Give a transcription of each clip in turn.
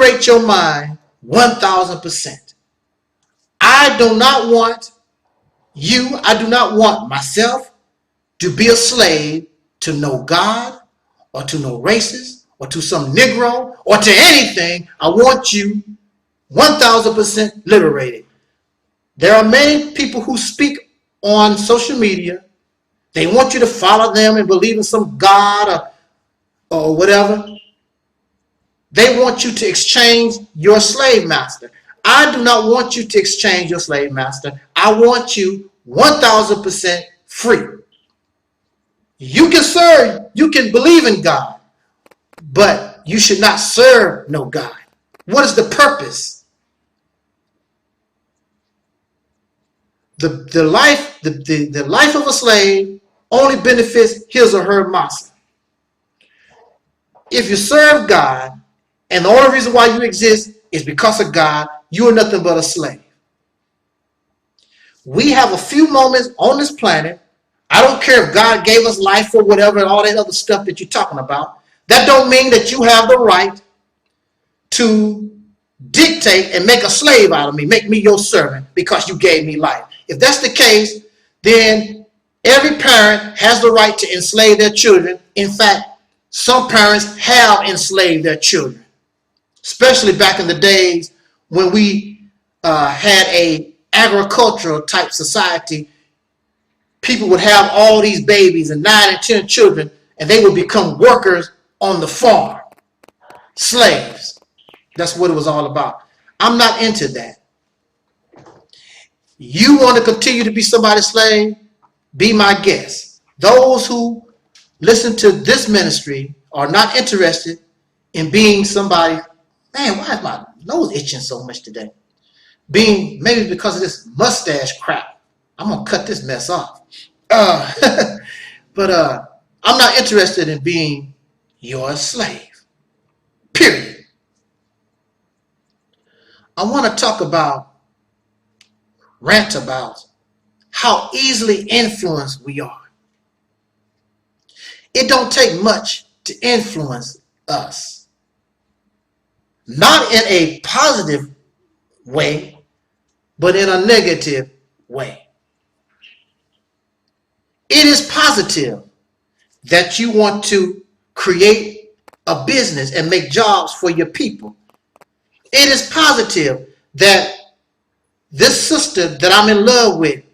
liberate your mind 1,000%. I do not want you, I do not want myself to be a slave to no God or to no racist or to some Negro or to anything. I want you 1,000% liberated. There are many people who speak on social media. They want you to follow them and believe in some God or whatever. They want you to exchange your slave master. I do not want you to exchange your slave master. I want you 1,000% free. You can serve, you can believe in God, but you should not serve no God. What is the purpose? The life of a slave only benefits his or her master. If you serve God, and the only reason why you exist is because of God, you are nothing but a slave. We have a few moments on this planet. I don't care if God gave us life or whatever and all that other stuff that you're talking about. That don't mean that you have the right to dictate and make a slave out of me, make me your servant because you gave me life. If that's the case, then every parent has the right to enslave their children. In fact, some parents have enslaved their children, especially back in the days when we had a agricultural type society. People would have all these babies and 9 and 10 children, and they would become workers on the farm. Slaves. That's what it was all about. I'm not into that. You want to continue to be somebody's slave? Be my guest. Those who listen to this ministry are not interested in being somebody. Man, why is my nose itching so much today? Maybe because of this mustache crap. I'm going to cut this mess off. But I'm not interested in being your slave. Period. I want to rant about how easily influenced we are. It don't take much to influence us. Not in a positive way, but in a negative way. It is positive that you want to create a business and make jobs for your people. It is positive that this sister that I'm in love with,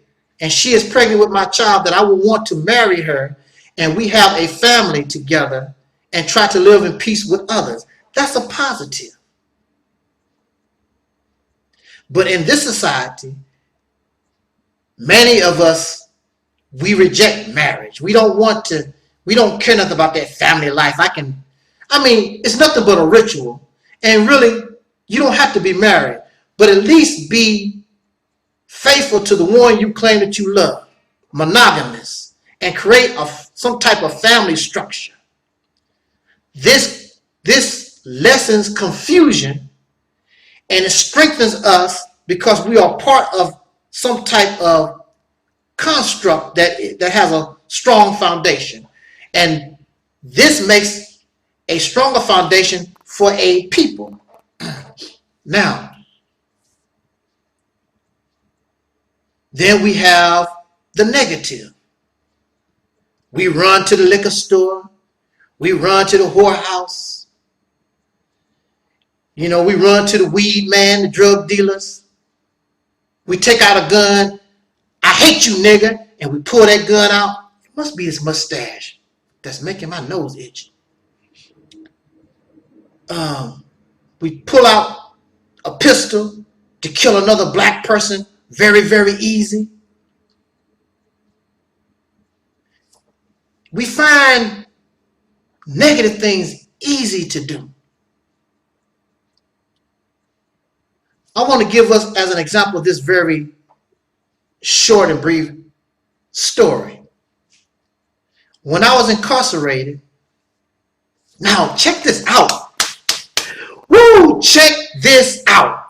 and she is pregnant with my child, that I will want to marry her, and we have a family together and try to live in peace with others. That's a positive. But in this society, many of us, we reject marriage. We don't care nothing about that family life. It's nothing but a ritual. And really, you don't have to be married, but at least be faithful to the one you claim that you love, monogamous, and create some type of family structure. This lessens confusion, and it strengthens us because we are part of some type of construct that has a strong foundation. And this makes a stronger foundation for a people. Now, then we have the negative. We run to the liquor store. We run to the whorehouse. We run to the weed man, the drug dealers. We take out a gun. I hate you, nigga. And we pull that gun out. It must be this mustache that's making my nose itch. We pull out a pistol to kill another black person very, very easy. We find negative things easy to do. I want to give us as an example of this very short and brief story. When I was incarcerated, now check this out. Woo! Check this out.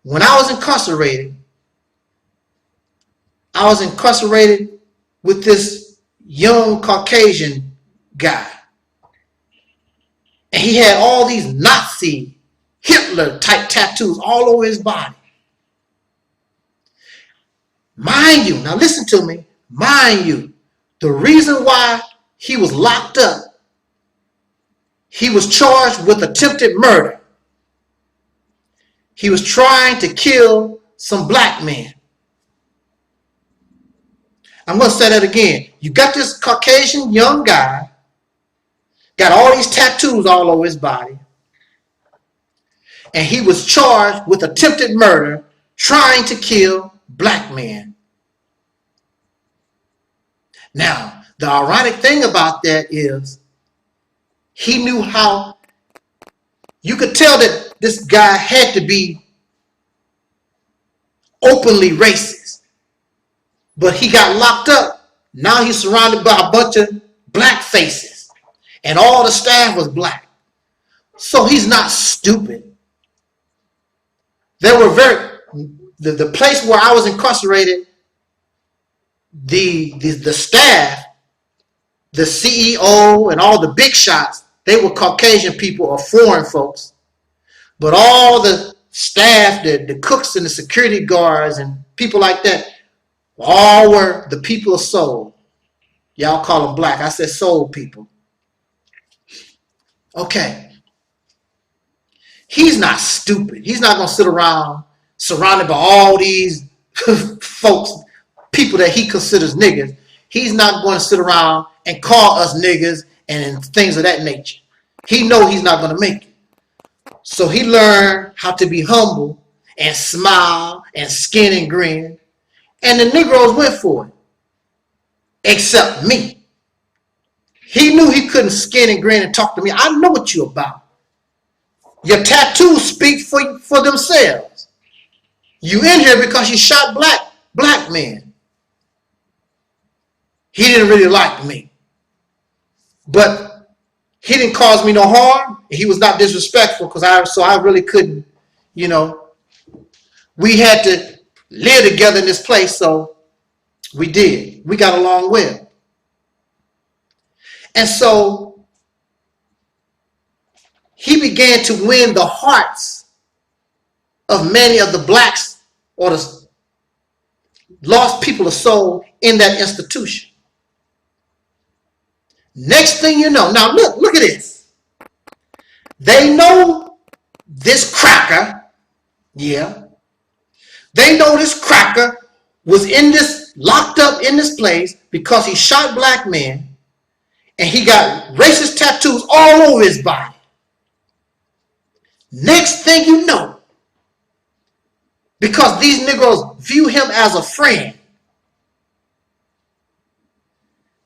When I was incarcerated with this young Caucasian guy. And he had all these Nazi Hitler type tattoos all over his body. Mind you, now listen to me, mind you, the reason why he was locked up, he was charged with attempted murder. He was trying to kill some black men. I'm going to say that again. You got this Caucasian young guy, got all these tattoos all over his body, and he was charged with attempted murder, trying to kill black men. Now, the ironic thing about that is he knew how, you could tell that this guy had to be openly racist. But he got locked up. Now he's surrounded by a bunch of black faces. And all the staff was black. So he's not stupid. There were the place where I was incarcerated, the staff, the CEO and all the big shots, they were Caucasian people or foreign folks. But all the staff, the cooks and the security guards and people like that, all were the people of soul. Y'all call them black. I said soul people. Okay. He's not stupid. He's not going to sit around surrounded by all these folks, people that he considers niggas. He's not going to sit around and call us niggas and things of that nature. He knows he's not going to make it. So he learned how to be humble and smile and skin and grin. And the Negroes went for it. Except me. He knew he couldn't skin and grin and talk to me. I know what you're about. Your tattoos speak for themselves. You in here because you shot black men. He didn't really like me. But he didn't cause me no harm. He was not disrespectful so I really couldn't, we had to live together in this place, so we did. We got along well. And so he began to win the hearts of many of the blacks or the lost people of soul in that institution. Next thing you know, now look at this. They know this cracker, yeah. They know this cracker was locked up in this place because he shot black men and he got racist tattoos all over his body. Next thing you know, because these Negroes view him as a friend,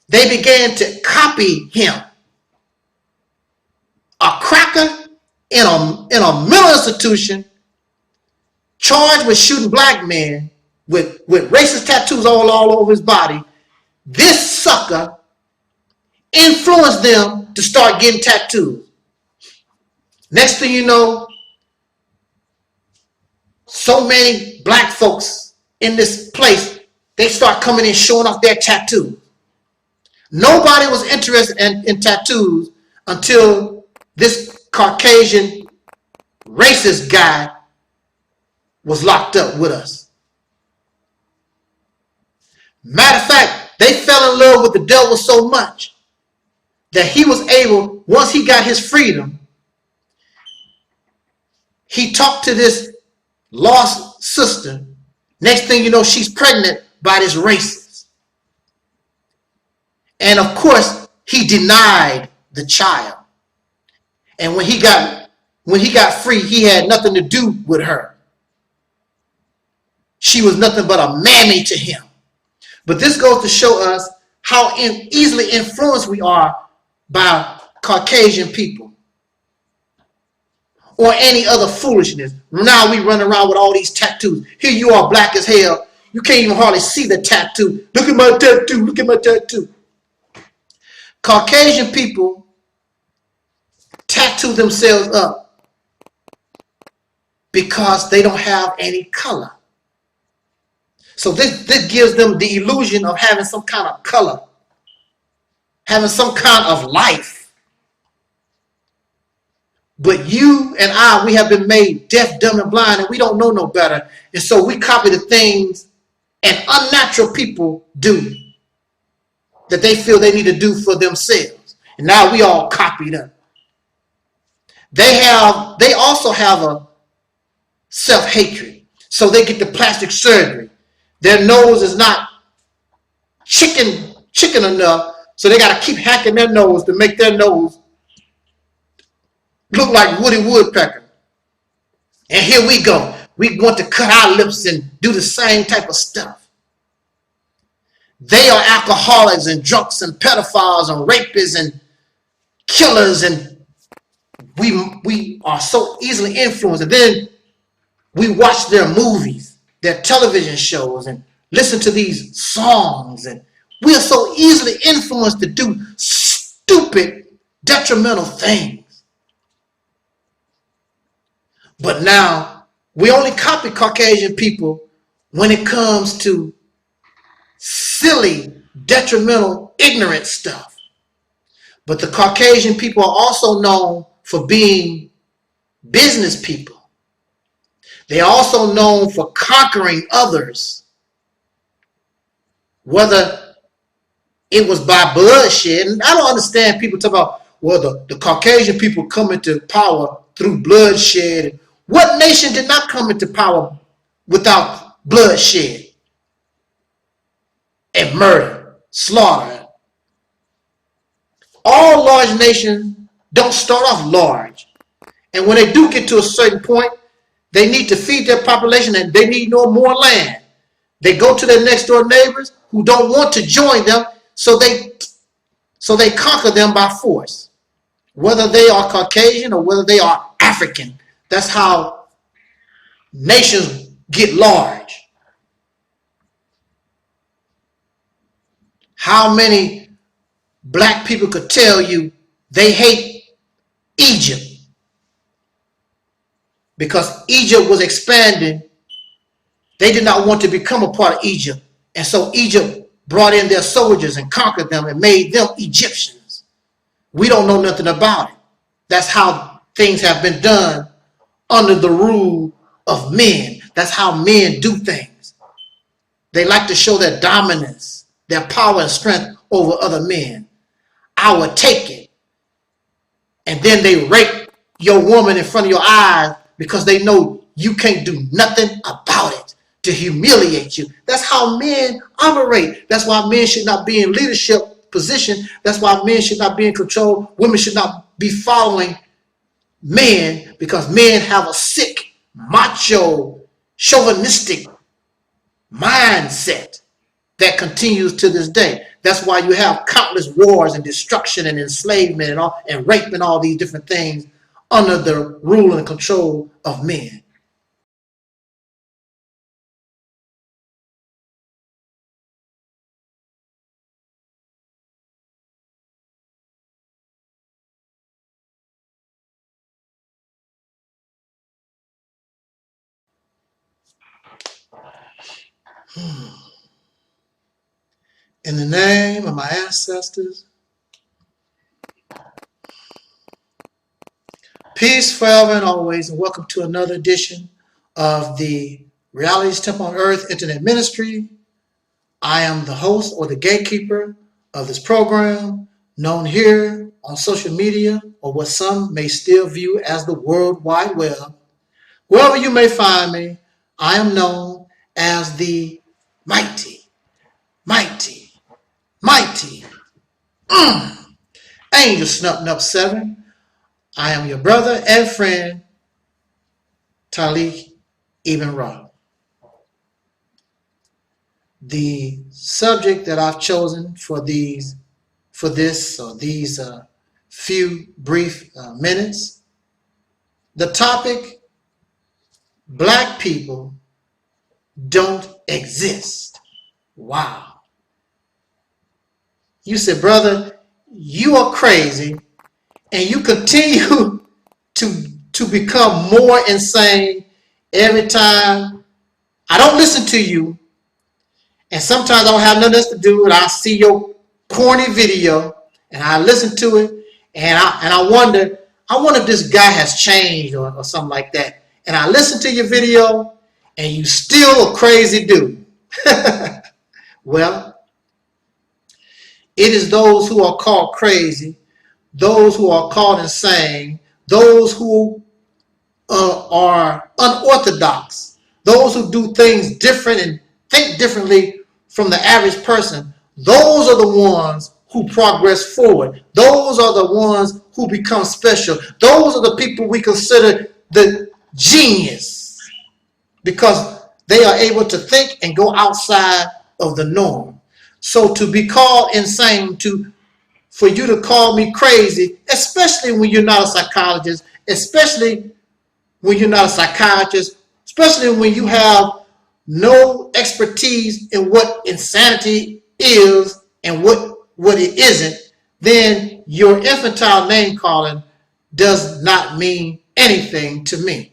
they began to copy him. A cracker in a mental institution charged with shooting black men with racist tattoos all over his body. This sucker influenced them to start getting tattoos. Next thing you know, so many black folks in this place, they start coming in showing off their tattoos. Nobody was interested in tattoos until this Caucasian racist guy was locked up with us. Matter of fact, they fell in love with the devil so much that he was able, once he got his freedom, he talked to this lost sister. Next thing you know, she's pregnant by this racist. And of course, he denied the child. And when he got free, he had nothing to do with her. She was nothing but a mammy to him. But this goes to show us how easily influenced we are by Caucasian people or any other foolishness. Now we run around with all these tattoos. Here you are, black as hell. You can't even hardly see the tattoo. Look at my tattoo. Look at my tattoo. Caucasian people tattoo themselves up because they don't have any color. So this gives them the illusion of having some kind of color, having some kind of life. But you and I, we have been made deaf, dumb, and blind, and we don't know no better. And so we copy the things and unnatural people do that they feel they need to do for themselves. And now we all copy them. They also have a self-hatred. So they get the plastic surgery. Their nose is not chicken enough, so they got to keep hacking their nose to make their nose look like Woody Woodpecker. And here we go. We want to cut our lips and do the same type of stuff. They are alcoholics and drunks and pedophiles and rapists and killers, and we are so easily influenced. And then we watch their movies, their television shows, and listen to these songs, and we are so easily influenced to do stupid, detrimental things. But now, we only copy Caucasian people when it comes to silly, detrimental, ignorant stuff. But the Caucasian people are also known for being business people. They are also known for conquering others, whether it was by bloodshed. And I don't understand people talk about, well, the Caucasian people come into power through bloodshed. What nation did not come into power without bloodshed and murder, slaughter? All large nations don't start off large. And when they do get to a certain point, they need to feed their population and they need no more land. They go to their next door neighbors who don't want to join them, so they conquer them by force. Whether they are Caucasian or whether they are African. That's how nations get large. How many black people could tell you they hate Egypt because Egypt was expanding? They did not want to become a part of Egypt. And so Egypt brought in their soldiers and conquered them and made them Egyptians. We don't know nothing about it. That's how things have been done under the rule of men. That's how men do things. They like to show their dominance, their power and strength over other men. I would take it. And then they rape your woman in front of your eyes because they know you can't do nothing about it to humiliate you. That's how men operate. That's why men should not be in leadership position. That's why men should not be in control. Women should not be following men, because men have a sick, macho, chauvinistic mindset that continues to this day. That's why you have countless wars and destruction and enslavement and rape and all these different things under the rule and control of men. In the name of my ancestors, peace forever and always, and welcome to another edition of the Realities Temple on Earth Internet Ministry. I am the host or the gatekeeper of this program, known here on social media, or what some may still view as the World Wide Web. Wherever you may find me, I am known as the mighty Angel Snup 7. I am your brother and friend, Taalik Ibn'rad. The subject that I've chosen for these few brief minutes, the topic: Black people don't exist. Wow. You said, brother, you are crazy, and you continue to become more insane every time. I don't listen to you, and sometimes I don't have nothing else to do, and I see your corny video, and I listen to it, and I wonder, I wonder if this guy has changed or something like that. And I listened to your video and you still a crazy dude. Well, it is those who are called crazy, those who are called insane, those who are unorthodox, those who do things different and think differently from the average person. Those are the ones who progress forward. Those are the ones who become special. Those are the people we consider the genius, because they are able to think and go outside of the norm. So to be called insane, for you to call me crazy, especially when you're not a psychologist, especially when you're not a psychiatrist, especially when you have no expertise in what insanity is and what it isn't, then your infantile name calling does not mean anything to me.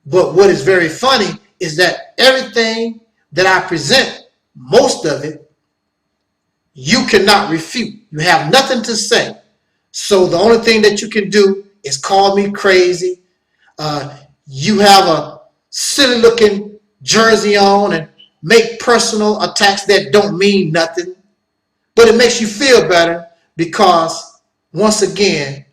But what is very funny is that everything that I present, most of it, you cannot refute. You have nothing to say. So the only thing that you can do is call me crazy. You have a silly looking jersey on and make personal attacks that don't mean nothing. But it makes you feel better because, once again,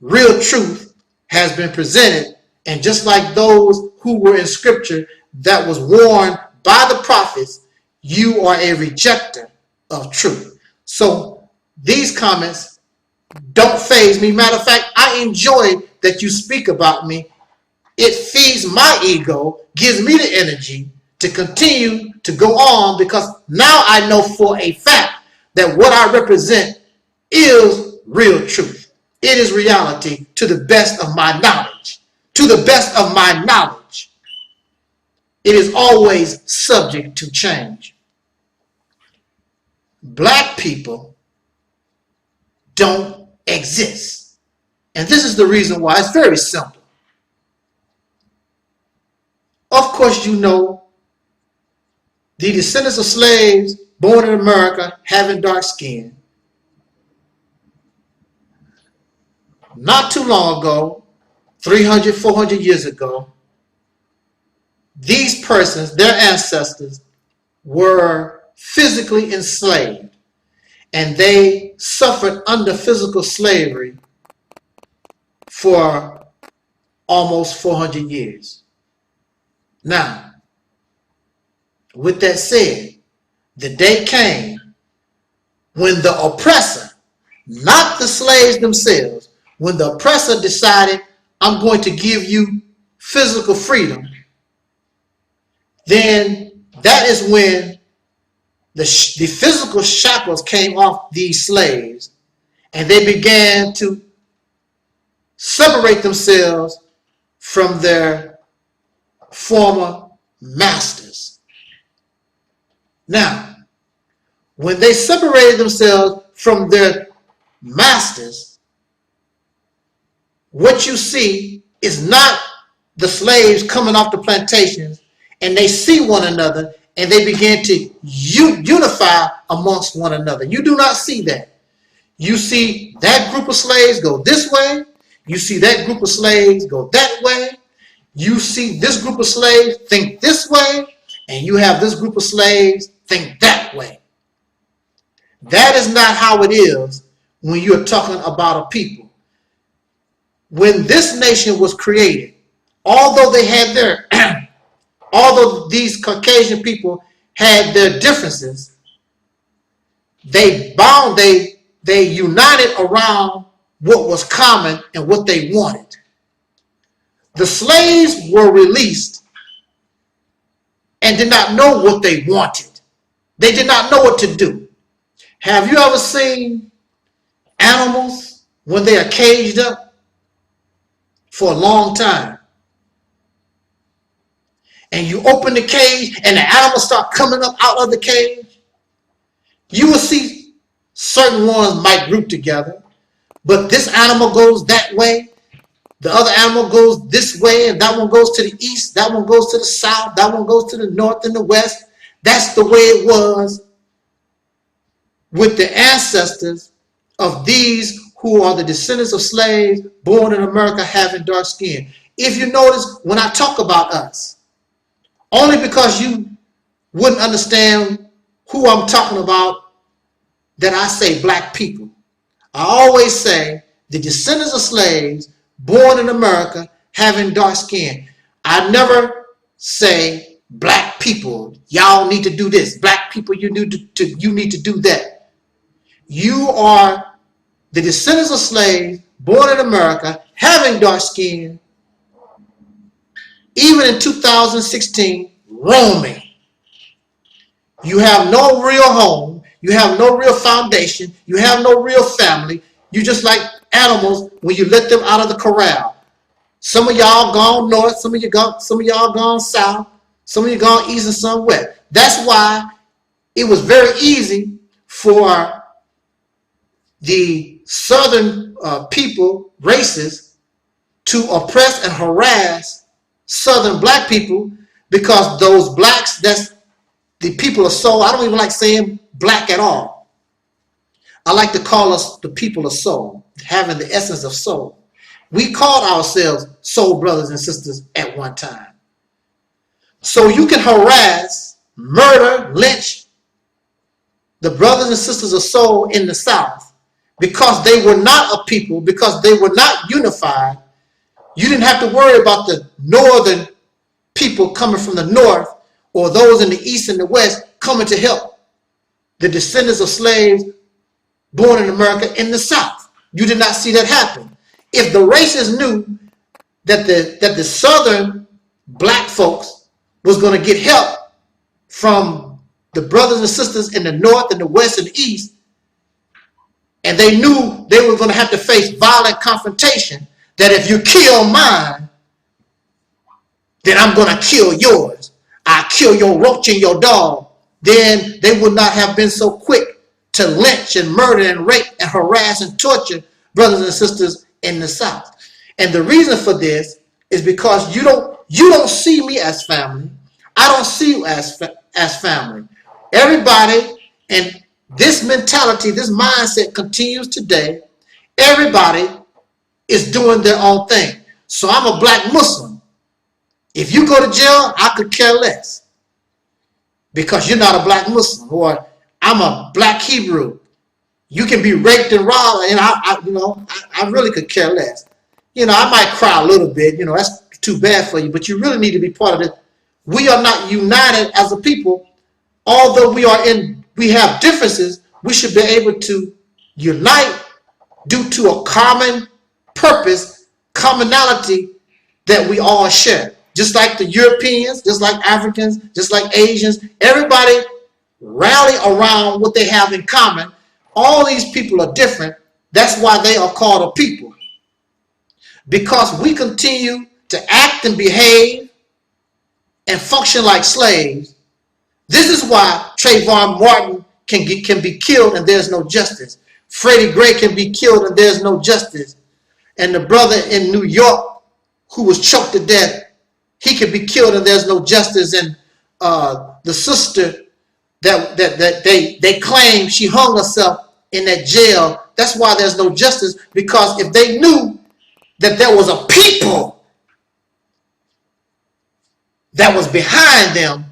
real truth has been presented. And just like those who were in scripture that was warned by the prophets, you are a rejecter of truth. So these comments don't faze me. Matter of fact, I enjoy that you speak about me. It feeds my ego, gives me the energy to continue to go on, because now I know for a fact that what I represent is real truth. It is reality to the best of my knowledge. To the best of my knowledge. It is always subject to change. Black people don't exist. And this is the reason why. It's very simple. Of course, you know, the descendants of slaves born in America having dark skin. Not too long ago, 300, 400 years ago, these persons, their ancestors, were physically enslaved, and they suffered under physical slavery for almost 400 years. Now, with that said, the day came when the oppressor, not the slaves themselves, when the oppressor decided, I'm going to give you physical freedom, then that is when the physical shackles came off these slaves, and they began to separate themselves from their former masters. Now, when they separated themselves from their masters, what you see is not the slaves coming off the plantations and they see one another and they begin to unify amongst one another. You do not see that. You see that group of slaves go this way. You see that group of slaves go that way. You see this group of slaves think this way, and you have this group of slaves think that way. That is not how it is when you're talking about a people. When this nation was created, although they had their, although these Caucasian people had their differences, they united around what was common and what they wanted. The slaves were released and did not know what they wanted. They did not know what to do. Have you ever seen animals when they are caged up for a long time? And you open the cage and the animals start coming up out of the cage? You will see certain ones might group together, but this animal goes that way, the other animal goes this way, and that one goes to the east, that one goes to the south, that one goes to the north and the west. That's the way it was with the ancestors of these who are the descendants of slaves born in America having dark skin. If you notice, when I talk about us, only because you wouldn't understand who I'm talking about, that I say black people. I always say the descendants of slaves born in America having dark skin. I never say black people, y'all need to do this. Black people, you need to do that. You are the descendants of slaves born in America having dark skin, even in 2016, roaming. You have no real home. You have no real foundation. You have no real family. You just like animals when you let them out of the corral. Some of y'all gone north. Some of y'all gone south. Some of you gone east and some west. That's why it was very easy for the southern people, races, to oppress and harass southern black people, because those blacks, that's the people of soul. I don't even like saying black at all. I like to call us the people of soul, having the essence of soul. We called ourselves soul brothers and sisters at one time. So you can harass, murder, lynch the brothers and sisters of soul in the South because they were not a people, because they were not unified. You didn't have to worry about the northern people coming from the north or those in the east and the west coming to help the descendants of slaves born in America in the South. You did not see that happen. If the racists knew that the southern black folks was going to get help from the brothers and sisters in the north and the west and the east, and they knew they were going to have to face violent confrontation, that if you kill mine, then I'm going to kill yours. I'll kill your roach and your dog. Then they would not have been so quick to lynch and murder and rape and harass and torture brothers and sisters in the South. And the reason for this is because you don't see me as family. I don't see you as family. Everybody, and this mentality, this mindset continues today. Everybody is doing their own thing. So I'm a black Muslim. If you go to jail, I could care less, because you're not a black Muslim. Or I'm a black Hebrew. You can be raped and robbed, and I really could care less. I might cry a little bit. That's too bad for you, but you really need to be part of it. We are not united as a people. Although we have differences, we should be able to unite due to a common purpose, commonality that we all share. Just like the Europeans, just like Africans, just like Asians, everybody rally around what they have in common. All these people are different. That's why they are called a people. Because we continue to act and behave and function like slaves. This is why Trayvon Martin can be killed and there's no justice. Freddie Gray can be killed and there's no justice. And the brother in New York who was choked to death, he can be killed and there's no justice. And the sister that they claim she hung herself in that jail, that's why there's no justice, because if they knew that there was a people that was behind them,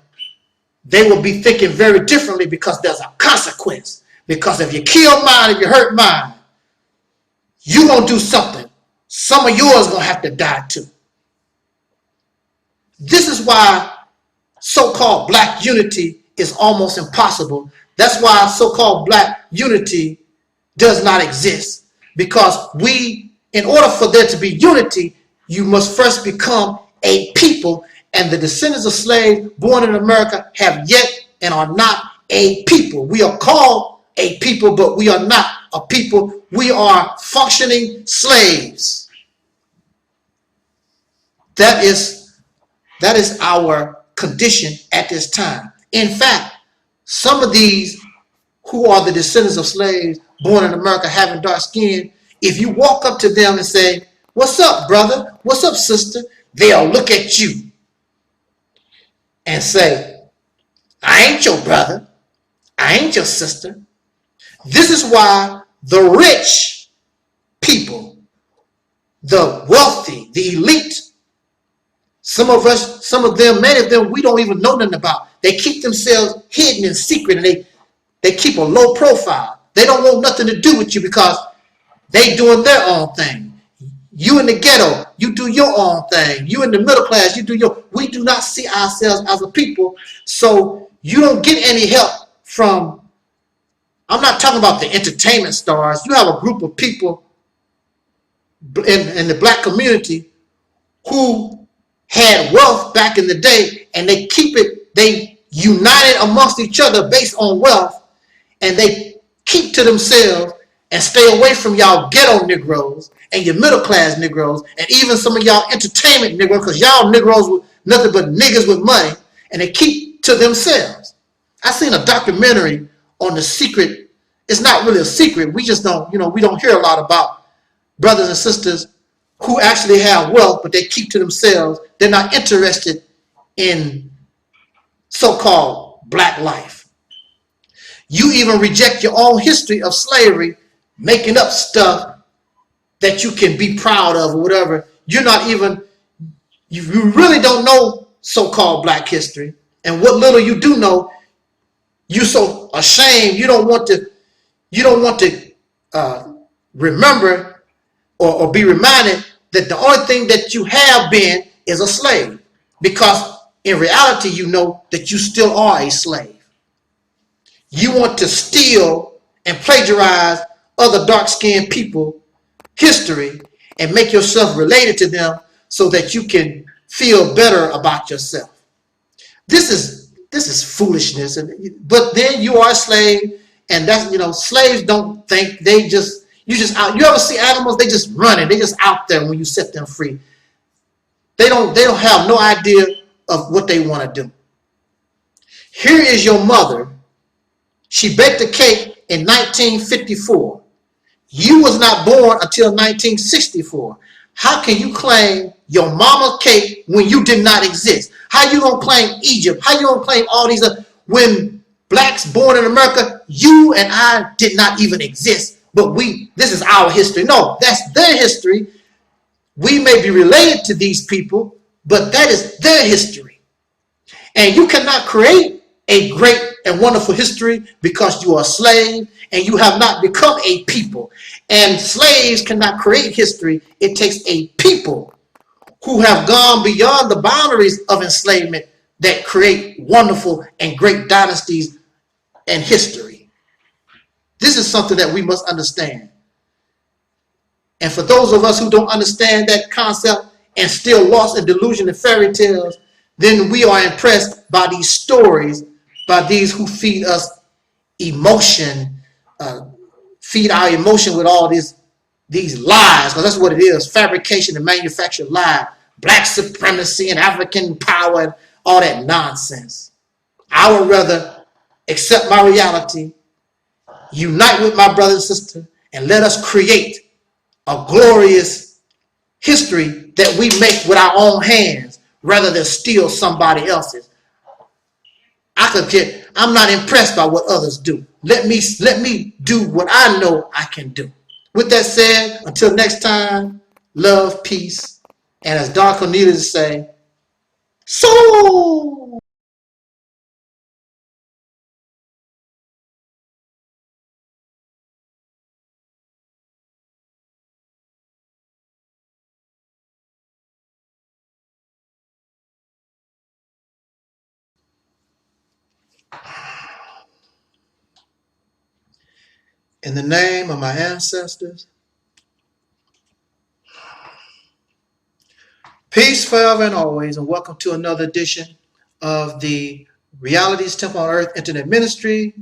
they will be thinking very differently, because there's a consequence. Because if you kill mine, if you hurt mine, you're going to do something. Some of yours going to have to die too. This is why so-called black unity is almost impossible. That's why so-called black unity does not exist. Because in order for there to be unity, you must first become a people. And the descendants of slaves born in America have yet and are not a people. We are called a people, but we are not a people. We are functioning slaves. That is our condition at this time. In fact, some of these who are the descendants of slaves born in America having dark skin, if you walk up to them and say, "What's up, brother? What's up, sister?" they'll look at you and say, "I ain't your brother. I ain't your sister." This is why the rich people, the wealthy, the elite. Some of us, some of them, many of them, we don't even know nothing about. They keep themselves hidden in secret, and they keep a low profile. They don't want nothing to do with you because they doing their own thing. You in the ghetto, you do your own thing. You in the middle class, you do your. We do not see ourselves as a people, so you don't get any help from. I'm not talking about the entertainment stars. You have a group of people in the black community who had wealth back in the day, and they keep it. They united amongst each other based on wealth, and they keep to themselves and stay away from y'all ghetto Negroes and your middle class Negroes and even some of y'all entertainment Negroes, because y'all Negroes with nothing but niggas with money, and they keep to themselves. I seen a documentary on the secret. It's not really a secret. We just don't, we don't hear a lot about brothers and sisters who actually have wealth, but they keep to themselves. They're not interested in so-called black life. You even reject your own history of slavery, making up stuff that you can be proud of or whatever. You're not even, you really don't know so-called black history. And what little you do know, you're so ashamed. You don't want to remember or be reminded that the only thing that you have been is a slave. Because in reality, you know that you still are a slave. You want to steal and plagiarize other dark-skinned people history and make yourself related to them so that you can feel better about yourself. This is foolishness. But then you are a slave, and that's, slaves don't think, you ever see animals? They just running. They just out there when you set them free. They don't have no idea of what they want to do. Here is your mother. She baked a cake in 1954. You was not born until 1964. How can you claim your mama's cake when you did not exist? How you gonna claim Egypt? How you gonna claim all these when blacks born in America, you and I did not even exist, but this is our history. No, that's their history. We may be related to these people, but that is their history. And you cannot create a great and wonderful history because you are a slave and you have not become a people. And slaves cannot create history. It takes a people who have gone beyond the boundaries of enslavement that create wonderful and great dynasties and history. This is something that we must understand. And for those of us who don't understand that concept and still lost in delusion and fairy tales, then we are impressed by these stories, by these who feed us emotion, feed our emotion with all these lies, because that's what it is, fabrication and manufactured lie, black supremacy and African power and all that nonsense. I would rather accept my reality, unite with my brother and sister, and let us create a glorious history that we make with our own hands rather than steal somebody else's. I'm not impressed by what others do. Let me do what I know I can do. With that said, until next time, love, peace, and as Don Cornelius say, so. In the name of my ancestors, peace forever and always, and welcome to another edition of the Realities Temple on Earth Internet Ministry.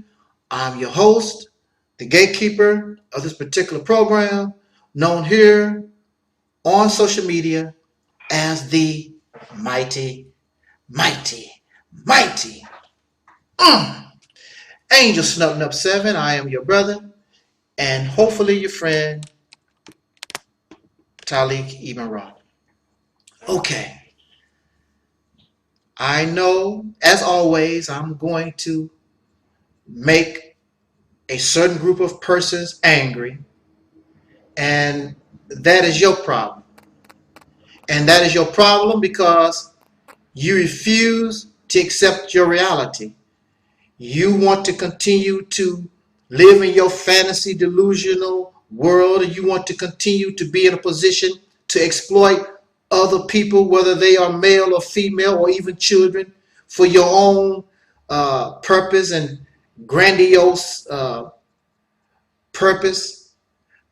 I'm your host, the gatekeeper of this particular program, known here on social media as the mighty, mighty, mighty Angel Snubbing Up 7. I am your brother and hopefully your friend, Taalik Ibn'rad. Okay. I know, as always, I'm going to make a certain group of persons angry, And that is your problem. And that is your problem because you refuse to accept your reality. You want to continue to live in your fantasy delusional world, and you want to continue to be in a position to exploit other people, whether they are male or female or even children, for your own purpose and grandiose purpose.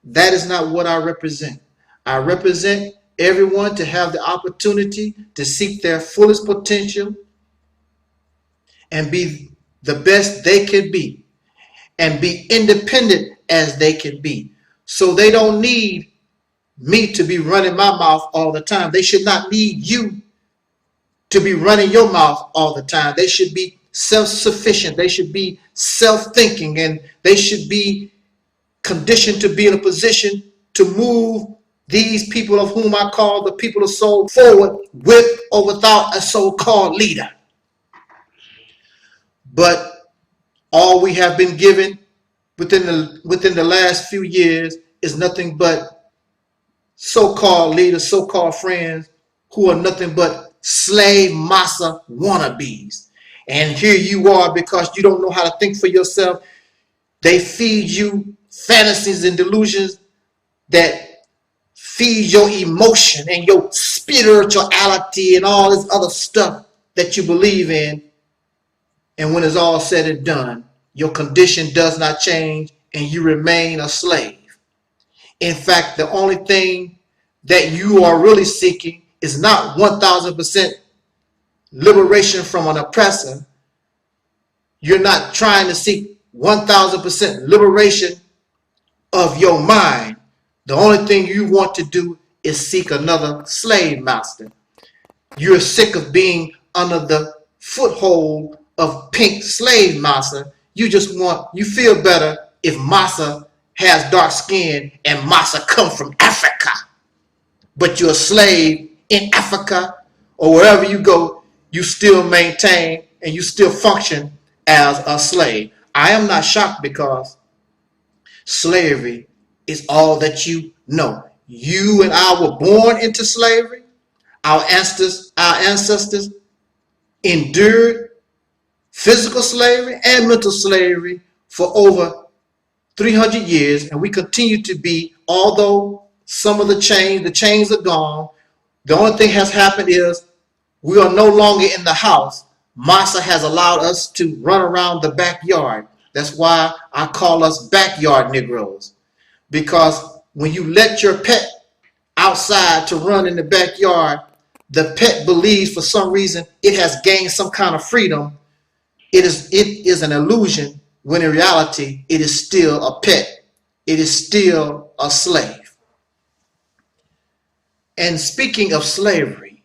That is not what I represent. I represent everyone to have the opportunity to seek their fullest potential and be the best they can be and be independent as they can be. So they don't need me to be running my mouth all the time. They should not need you to be running your mouth all the time. They should be self-sufficient. They should be self-thinking, and they should be conditioned to be in a position to move these people of whom I call the people of soul forward with or without a so-called leader. But all we have been given within the last few years is nothing but so-called leaders, so-called friends who are nothing but slave massa wannabes. And here you are, because you don't know how to think for yourself. They feed you fantasies and delusions that feed your emotion and your spirituality and all this other stuff that you believe in. And when it's all said and done, your condition does not change and you remain a slave. In fact, the only thing that you are really seeking is not 1000% liberation from an oppressor. You're not trying to seek 1000% liberation of your mind. The only thing you want to do is seek another slave master. You're sick of being under the foothold of pink slave massa. You feel better if massa has dark skin and massa come from Africa. But you're a slave in Africa or wherever you go, you still maintain and you still function as a slave. I am not shocked, because slavery is all that you know. You and I were born into slavery. Our ancestors endured physical slavery and mental slavery for over 300 years, and we continue to be, although some of the chains are gone. The only thing has happened is we are no longer in the house. Massa has allowed us to run around the backyard. That's why I call us backyard Negroes. Because when you let your pet outside to run in the backyard, the pet believes for some reason it has gained some kind of freedom. It is an illusion, when in reality it is still a pet. It is still a slave. And speaking of slavery,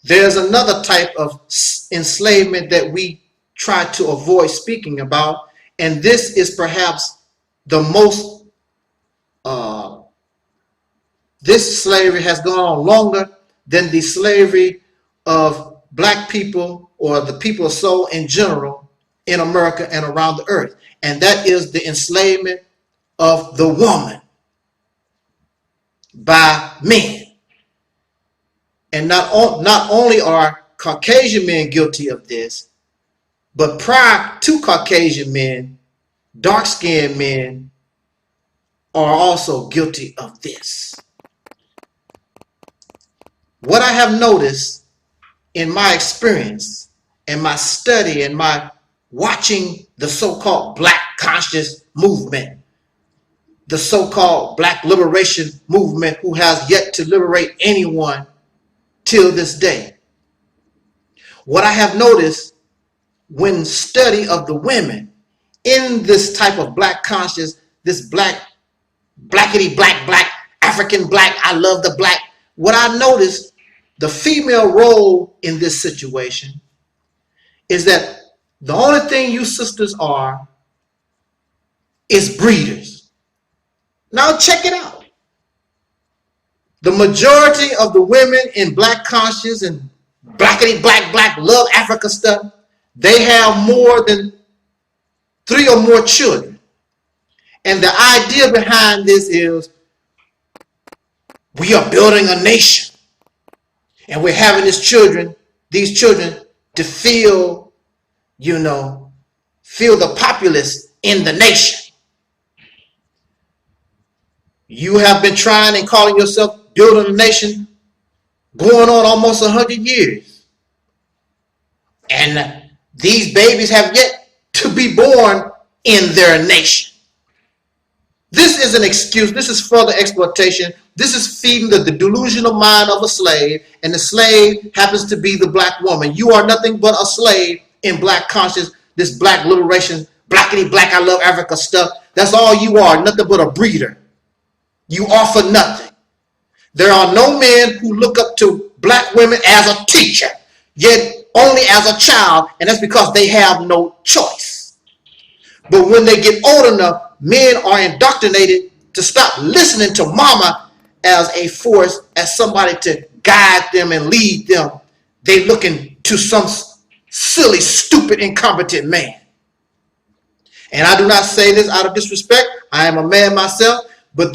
there's another type of enslavement that we try to avoid speaking about, and this is perhaps the most, this slavery has gone on longer than the slavery of black people or the people of soul in general in America and around the earth. And that is the enslavement of the woman by men. And not only are Caucasian men guilty of this, but prior to Caucasian men, dark-skinned men are also guilty of this. What I have noticed in my experience and my study and my watching the so-called black conscious movement, the so-called black liberation movement, who has yet to liberate anyone till this day. What I have noticed when study of the women in this type of black conscious, this blackity black, African black, I love the black. What I noticed, the female role in this situation is that the only thing you sisters are is breeders. Now check it out. The majority of the women in black conscious and blackity black, love Africa stuff, they have more than 3 or more children. And the idea behind this is we are building a nation. And we're having these children to feel, feel the populace in the nation. You have been trying and calling yourself building a nation going on almost 100 years. And these babies have yet to be born in their nation. This is an excuse. This is further exploitation. This is feeding the delusional mind of a slave, and the slave happens to be the black woman. You are nothing but a slave in black conscience, this black liberation, blackity black, I love Africa stuff. That's all you are, nothing but a breeder. You offer nothing. There are no men who look up to black women as a teacher, yet only as a child, and that's because they have no choice. But when they get old enough, men are indoctrinated to stop listening to mama as a force, as somebody to guide them and lead them. They looking to some silly, stupid, incompetent man. And I do not say this out of disrespect. I am a man myself, but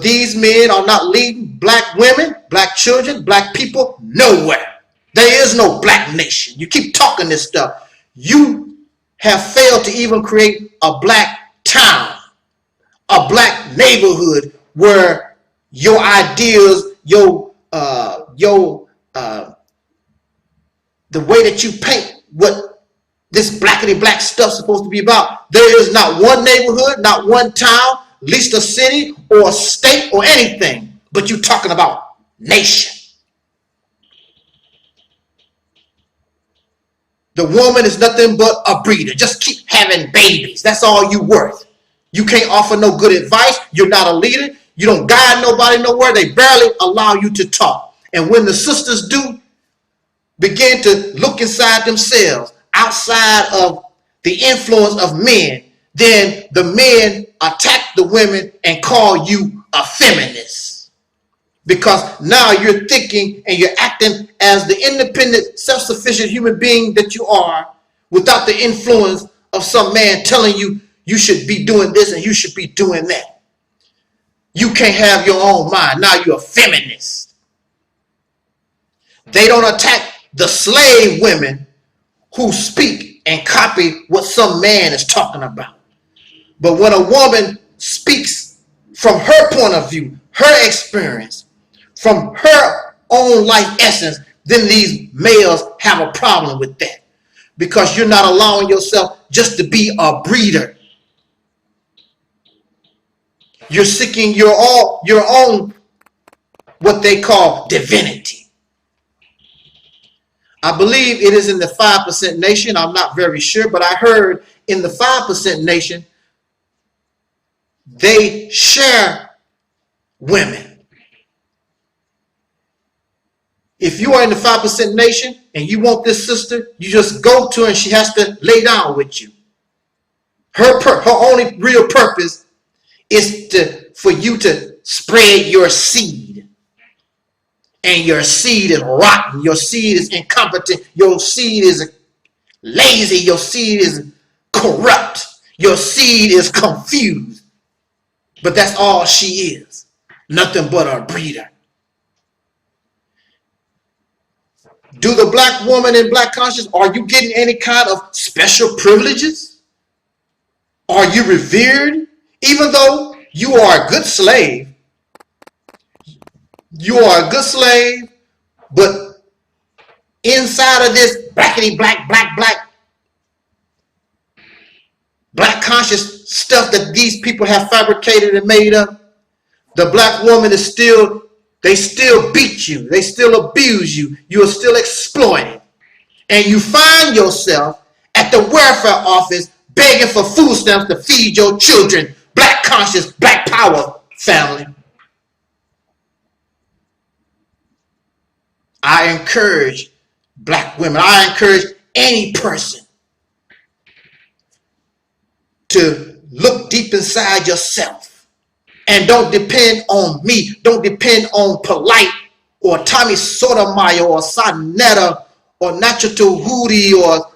these men are not leading black women, black children, black people nowhere. There is no black nation. You keep talking this stuff. You have failed to even create a black town, a black neighborhood where your ideas, the way that you paint what this blackity black stuff is supposed to be about. There is not one neighborhood, not one town, least a city or a state or anything, but you talking about nation. The woman is nothing but a breeder. Just keep having babies. That's all you worth. You can't offer no good advice. You're not a leader. You don't guide nobody nowhere. They barely allow you to talk. And when the sisters do begin to look inside themselves, outside of the influence of men, then the men attack the women and call you a feminist. Because now you're thinking and you're acting as the independent, self-sufficient human being that you are, without the influence of some man telling you you should be doing this and you should be doing that. You can't have your own mind. Now you're a feminist. They don't attack the slave women who speak and copy what some man is talking about. But when a woman speaks from her point of view, her experience, from her own life essence, then these males have a problem with that. Because you're not allowing yourself just to be a breeder. You're seeking your own what they call divinity. I believe it is in the 5% nation. I'm not very sure, but I heard in the 5% nation, they share women. If you are in the 5% nation and you want this sister, you just go to her and she has to lay down with you. Her only real purpose is for you to spread your seed. And your seed is rotten. Your seed is incompetent. Your seed is lazy. Your seed is corrupt. Your seed is confused. But that's all she is. Nothing but a breeder. Do the black woman in black conscience, are you getting any kind of special privileges? Are you revered? Even though you are a good slave, but inside of this blackity black conscious stuff that these people have fabricated and made up, the black woman is still, they still beat you. They still abuse you. You are still exploited. And you find yourself at the welfare office begging for food stamps to feed your children. Black conscious, black power family. I encourage black women. I encourage any person to look deep inside yourself. And don't depend on me. Don't depend on Polite or Tommy Sotomayor or Sonetta or Nacho Hudi or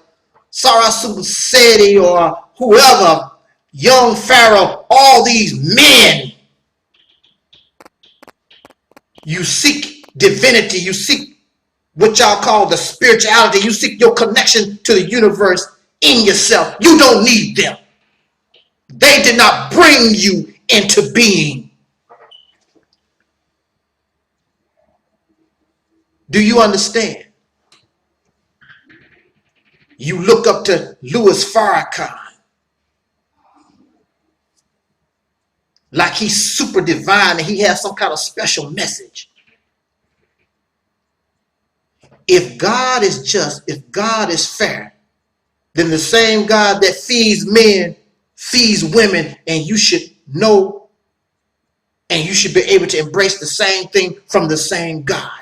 Sarah Seti or whoever. young Pharaoh, all these men. You seek divinity. You seek what y'all call the spirituality. You seek your connection to the universe in yourself. You don't need them. They did not bring you into being. Do you understand? You look up to Louis Farrakhan like he's super divine and he has some kind of special message. If God is just, if God is fair, then the same God that feeds men feeds women, and you should know and you should be able to embrace the same thing from the same God.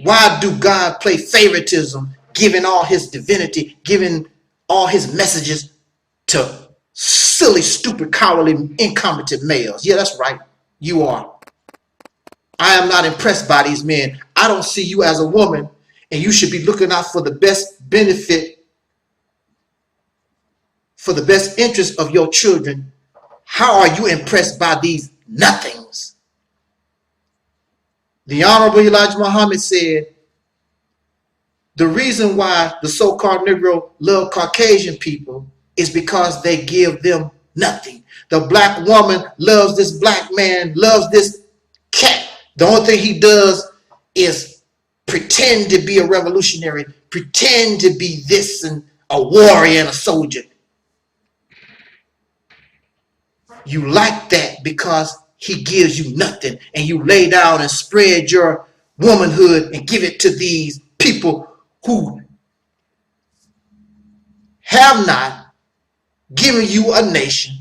Why do God play favoritism, giving all his divinity, giving all his messages to silly, stupid, cowardly, incompetent males? Yeah, that's right. You are. I am not impressed by these men. I don't see you as a woman, and you should be looking out for the best benefit, for the best interest of your children. How are you impressed by these nothings? The Honorable Elijah Muhammad said, the reason why the so-called Negro love Caucasian people is because they give them nothing. The black woman loves this black man, loves this cat. The only thing he does is pretend to be a revolutionary, pretend to be this and a warrior and a soldier. You like that because he gives you nothing, and you lay down and spread your womanhood and give it to these people who have not given you a nation,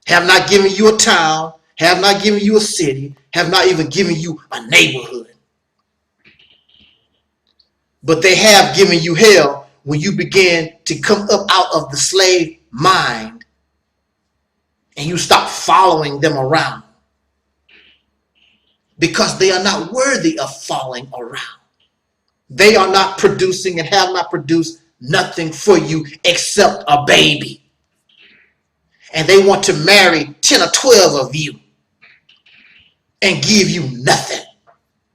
have not given you a town, have not given you a city, have not even given you a neighborhood. But they have given you hell when you begin to come up out of the slave mind and you stop following them around, because they are not worthy of following around. They are not producing and have not produced nothing for you except a baby. And they want to marry 10 or 12 of you and give you nothing.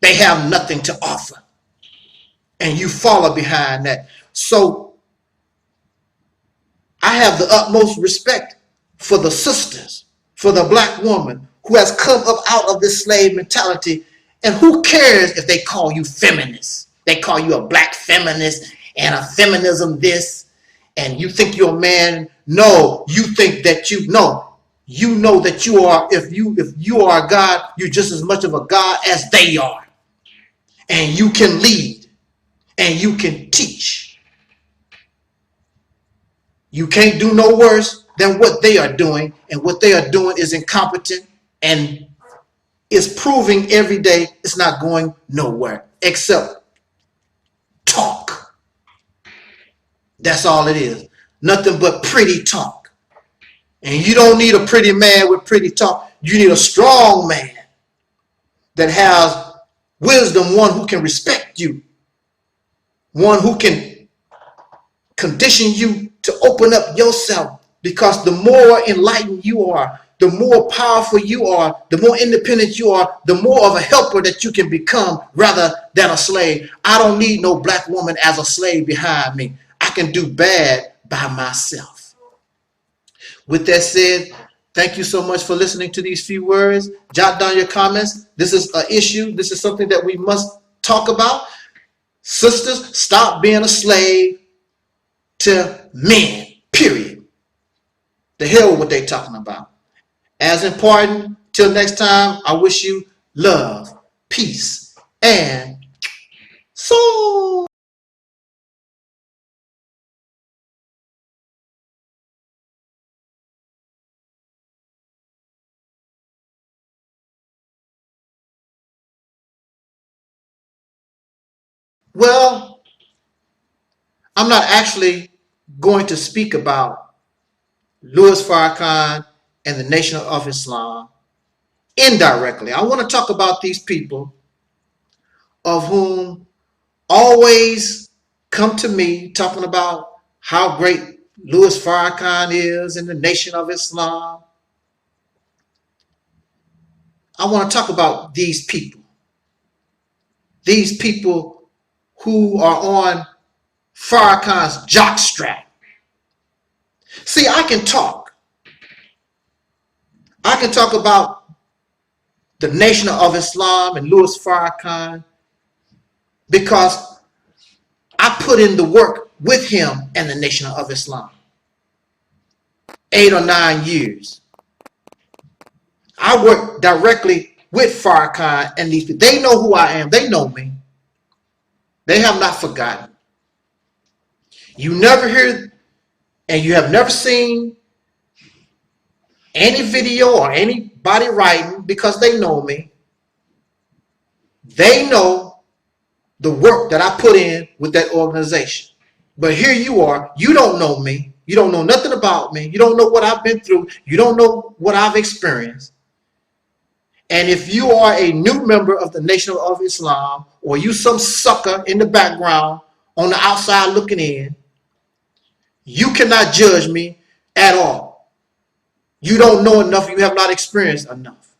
They have nothing to offer. And you follow behind that. So I have the utmost respect for the sisters, for the black woman who has come up out of this slave mentality. And who cares if they call you feminists? They call you a black feminist and a feminism this, and you think you're a man. No, you think that you know that you are, if you are a God, you're just as much of a God as they are. And you can lead and you can teach. You can't do no worse than what they are doing, and what they are doing is incompetent and is proving every day it's not going nowhere except talk. That's all it is. Nothing but pretty talk. And you don't need a pretty man with pretty talk. You need a strong man that has wisdom, one who can respect you, one who can condition you to open up yourself. Because the more enlightened you are, the more powerful you are, the more independent you are, the more of a helper that you can become rather than a slave. I don't need no black woman as a slave behind me. I can do bad by myself. With that said, thank you so much for listening to these few words. Jot down your comments. This is an issue. This is something that we must talk about. Sisters, stop being a slave to men, period. The hell with what they talking about. As important, till next time, I wish you love, peace, and soul. Well, I'm not actually going to speak about Louis Farrakhan and the Nation of Islam indirectly. I want to talk about these people of whom always come to me talking about how great Louis Farrakhan is in the Nation of Islam. I want to talk about these people. These people who are on Farrakhan's jockstrap. See, I can talk. I can talk about the Nation of Islam and Louis Farrakhan because I put in the work with him and the Nation of Islam. 8 or 9 years. I work directly with Farrakhan and these people. They know who I am. They know me. They have not forgotten. You never hear and you have never seen any video or anybody writing because they know me. They know the work that I put in with that organization. But here you are. You don't know me. You don't know nothing about me. You don't know what I've been through. You don't know what I've experienced. And if you are a new member of the Nation of Islam, or you some sucker in the background on the outside looking in, you cannot judge me at all. You don't know enough. You have not experienced enough.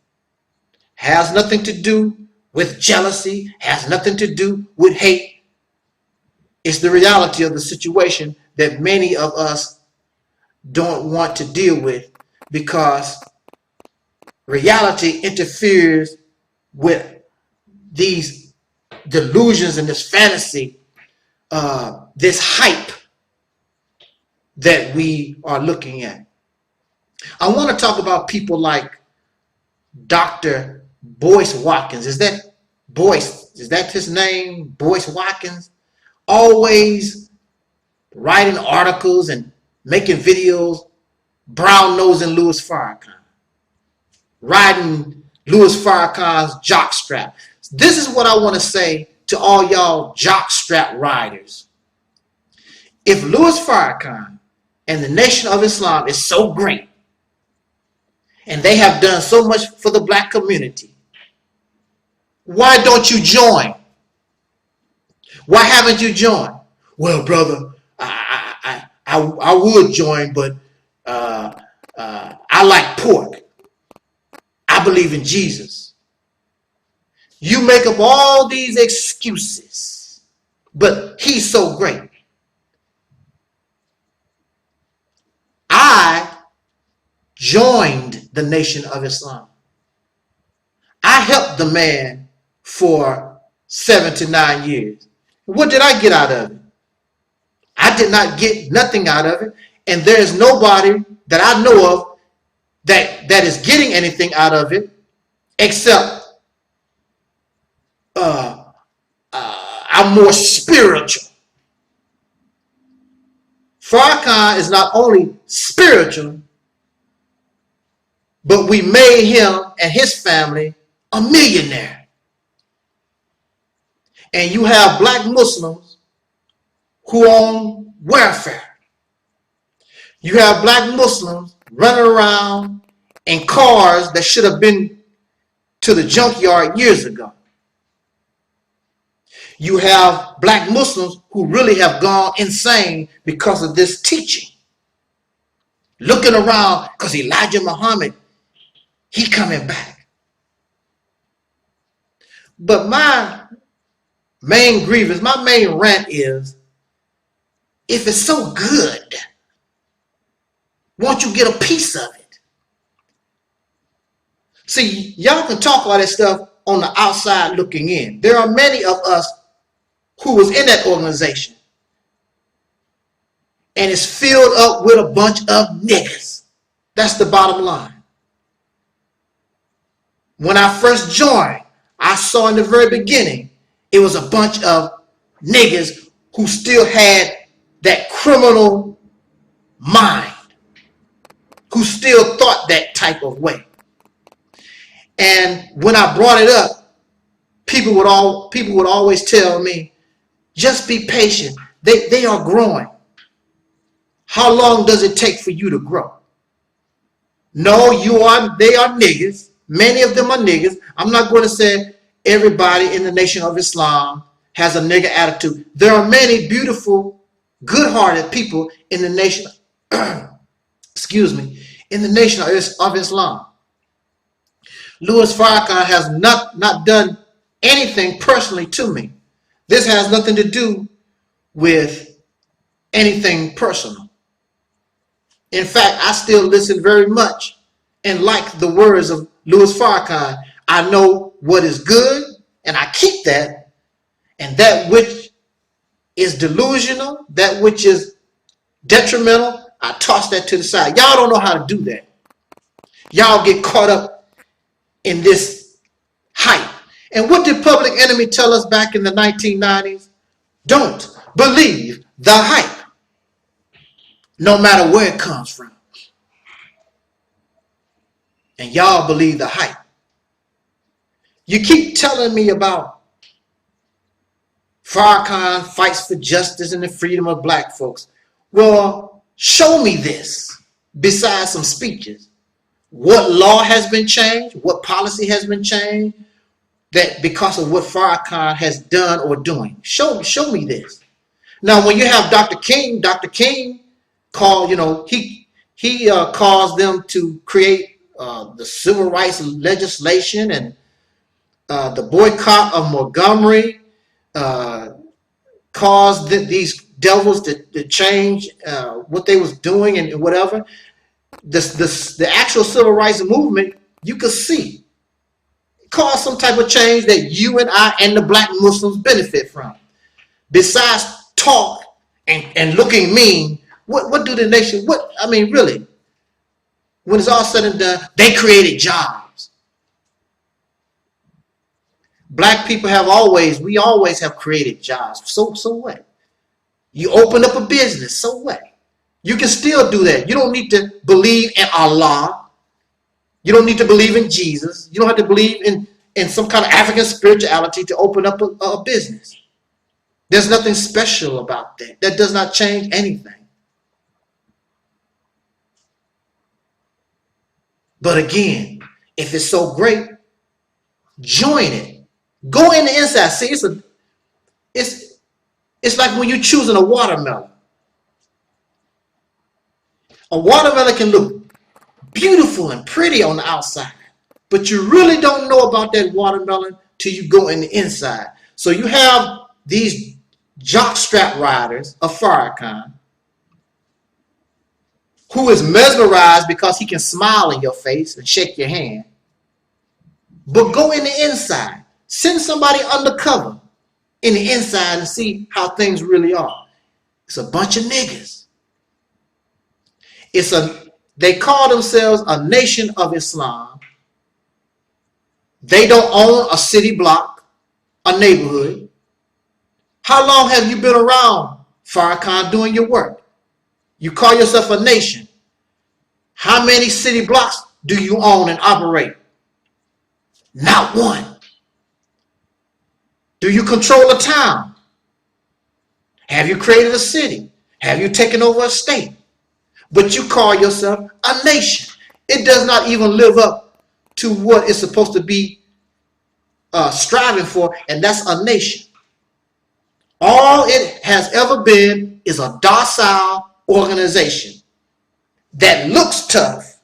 Has nothing to do with jealousy. Has nothing to do with hate. It's the reality of the situation that many of us don't want to deal with because reality interferes with these delusions and this fantasy, this hype that we are looking at. I want to talk about people like Dr. Boyce Watkins. Is that Boyce? Is that his name? Boyce Watkins? Always writing articles and making videos, brown-nosing Louis Farrakhan, riding Louis Farrakhan's jockstrap. This is what I want to say to all y'all jockstrap riders. If Louis Farrakhan and the Nation of Islam is so great, and they have done so much for the black community, why don't you join? Why haven't you joined? Well, brother, I would join, but I like pork. I believe in Jesus. You make up all these excuses, but he's so great. I joined the Nation of Islam. I helped the man for 7 to 9 years. What did I get out of it? I did not get nothing out of it. And there is nobody that I know of that is getting anything out of it except I'm more spiritual. Farrakhan is not only spiritual, but we made him and his family a millionaire. And you have black Muslims who own welfare. You have black Muslims running around in cars that should have been to the junkyard years ago. You have black Muslims who really have gone insane because of this teaching. Looking around because Elijah Muhammad, he coming back. But my main grievance, my main rant is, if it's so good, won't you get a piece of it? See, y'all can talk all that stuff on the outside looking in. There are many of us who was in that organization, and it's filled up with a bunch of niggas. That's the bottom line. When I first joined, I saw in the very beginning, it was a bunch of niggas who still had that criminal mind, who still thought that type of way. And when I brought it up, people would always tell me, just be patient. They are growing. How long does it take for you to grow? No, they are niggas. Many of them are niggas. I'm not going to say everybody in the Nation of Islam has a nigga attitude. There are many beautiful, good-hearted people in the Nation excuse me, in the nation of Islam. Louis Farrakhan has not done anything personally to me. This has nothing to do with anything personal. In fact, I still listen very much and like the words of Louis Farrakhan. I know what is good and I keep that, and that which is delusional, that which is detrimental, I toss that to the side. Y'all don't know how to do that. Y'all get caught up in this hype. And what did Public Enemy tell us back in the 1990s? Don't believe the hype, no matter where it comes from. And y'all believe the hype. You keep telling me about Farrakhan fights for justice and the freedom of black folks. Well, show me this besides some speeches. What law has been changed? What policy has been changed that because of what Farrakhan has done or doing? Show me this. Now, when you have Dr. King called, he caused them to create the civil rights legislation and the boycott of Montgomery, caused these devils to change what they was doing and whatever. The actual civil rights movement, you could see, caused some type of change that you and I and the black Muslims benefit from. Besides talk and looking mean, what do the nation, really, when it's all said and done, they created jobs. Black people we always have created jobs. So what? You open up a business, so what? You can still do that. You don't need to believe in Allah. You don't need to believe in Jesus. You don't have to believe in some kind of African spirituality to open up a business. There's nothing special about that. That does not change anything. But again, if it's so great, join it. Go in the inside. See, it's like when you're choosing a watermelon. A watermelon can look beautiful and pretty on the outside, but you really don't know about that watermelon till you go in the inside. So you have these jockstrap riders of Farrakhan who is mesmerized because he can smile in your face and shake your hand. But go in the inside. Send somebody undercover in the inside and see how things really are. It's a bunch of niggas. They call themselves a nation of Islam. They don't own a city block, a neighborhood. How long have you been around, Farrakhan, doing your work? You call yourself a nation. How many city blocks do you own and operate? Not one. Do you control a town? Have you created a city? Have you taken over a state? But you call yourself a nation. It does not even live up to what it's supposed to be striving for, and that's a nation. All it has ever been is a docile organization that looks tough,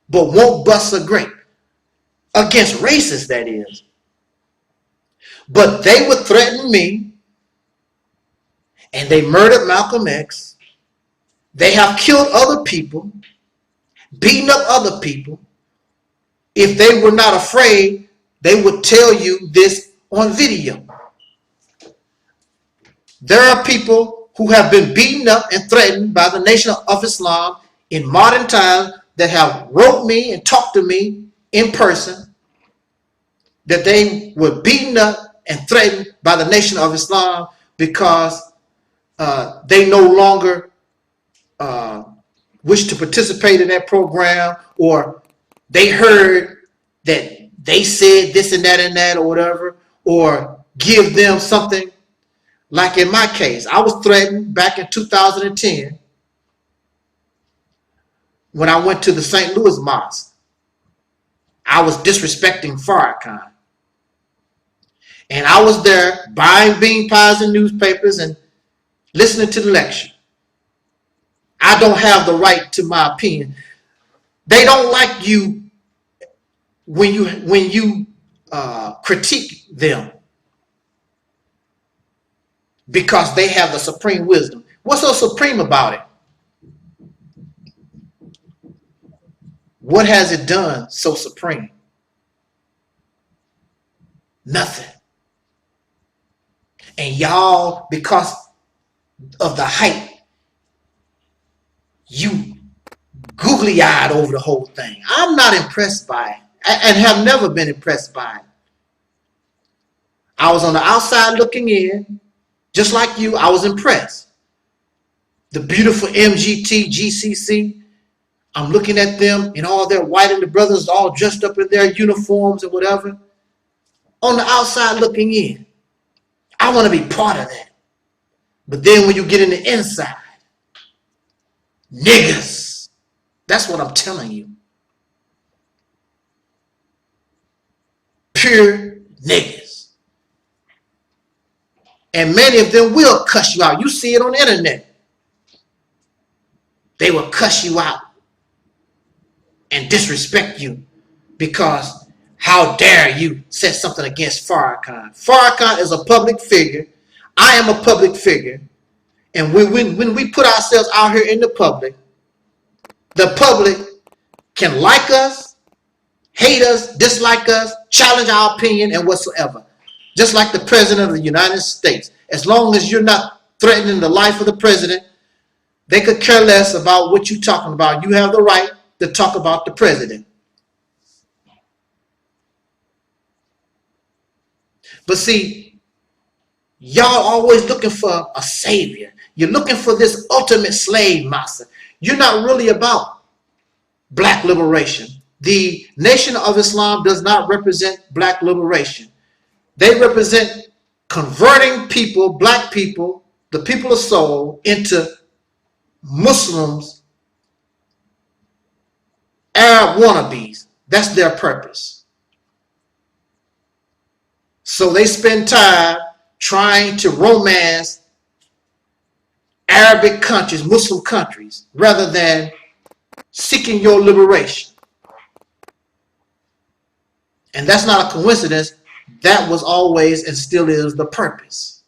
but won't bust a grape. Against racists, that is. But they would threaten me, and they murdered Malcolm X. They have killed other people, beaten up other people. If they were not afraid, they would tell you this on video. There are people who have been beaten up and threatened by the Nation of Islam in modern times that have wrote me and talked to me in person, that they were beaten up and threatened by the Nation of Islam because they no longer wish to participate in that program, or they heard that they said this and that or whatever, or give them something. Like in my case, I was threatened back in 2010 when I went to the St. Louis Mosque. I was disrespecting Farrakhan. And I was there buying bean pies and newspapers and listening to the lecture. I don't have the right to my opinion. They don't like you when you critique them because they have the supreme wisdom. What's so supreme about it? What has it done so supreme? Nothing. And y'all, because of the hype, you googly-eyed over the whole thing. I'm not impressed by it and have never been impressed by it. I was on the outside looking in, just like you. I was impressed. The beautiful MGT, GCC, I'm looking at them and all their white and the brothers all dressed up in their uniforms and whatever. On the outside looking in. I want to be part of that. But then when you get in the inside, niggas, that's what I'm telling you. Pure niggas. And many of them will cuss you out. You see it on the internet. They will cuss you out and disrespect you because how dare you say something against Farrakhan. Farrakhan is a public figure. I am a public figure. And when we put ourselves out here in the public can like us, hate us, dislike us, challenge our opinion and whatsoever. Just like the president of the United States. As long as you're not threatening the life of the president, they could care less about what you're talking about. You have the right to talk about the president. But see, y'all always looking for a savior. You're looking for this ultimate slave master. You're not really about black liberation. The Nation of Islam does not represent black liberation. They represent converting people, black people, the people of soul, into Muslims, Arab wannabes. That's their purpose. So they spend time trying to romance Arabic countries, Muslim countries, rather than seeking your liberation. And that's not a coincidence. That was always and still is the purpose.